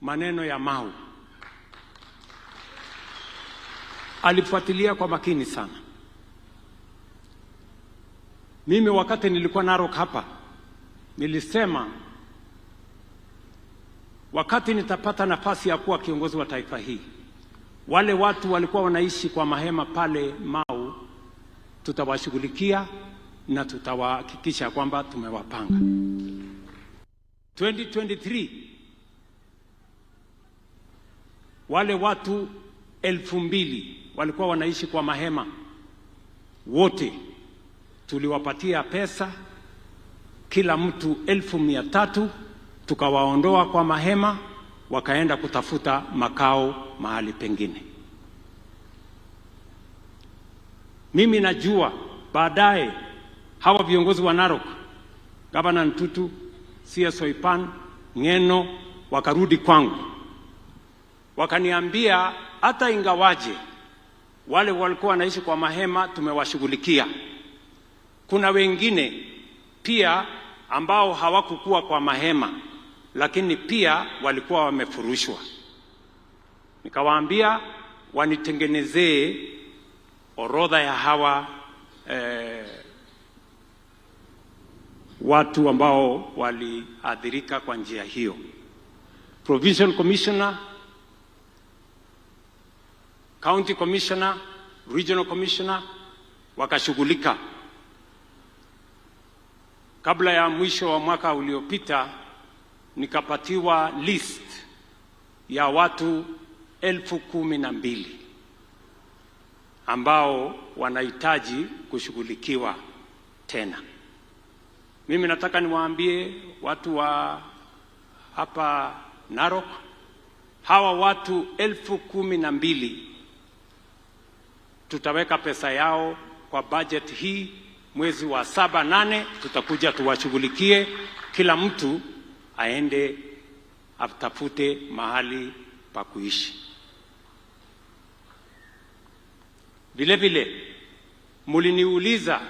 maneno ya Mau. Alifuatilia kwa makini sana. Mimi wakati nilikuwa Narok hapa, nilisema wakati nitapata nafasi ya kuwa kiongozi wa taifa hii, wale watu walikuwa wanaishi kwa mahema pale Mau, tutawashughulikia na tutawahakikisha kwamba tumewapanga. 2023 wale watu 2,000 walikuwa wanaishi kwa mahema, wote tuliwapatia pesa, kila mtu 1,300, tukawaondoa kwa mahema, wakaenda kutafuta makao mahali pengine. Mimi najua baadaye hawa viongozi wa Narok, Gavana Ntutu, CS Soipan, Ng'eno, wakarudi kwangu wakaniambia hata ingawaje wale walikuwa wanaishi kwa mahema tumewashughulikia, kuna wengine pia ambao hawakukuwa kwa mahema lakini pia walikuwa wamefurushwa. Nikawaambia wanitengenezee orodha ya hawa watu ambao waliathirika kwa njia hiyo. Provincial Commissioner, County Commissioner, Regional Commissioner wakashughulika. Kabla ya mwisho wa mwaka uliopita nikapatiwa list ya watu 12,000 ambao wanahitaji kushughulikiwa tena. Mimi nataka niwaambie watu wa hapa Narok, hawa watu 12,000 tutaweka pesa yao kwa budget hii. Mwezi wa 7, 8 tutakuja tuwashughulikie, kila mtu aende atafute mahali pa kuishi. Vile vile muliniuliza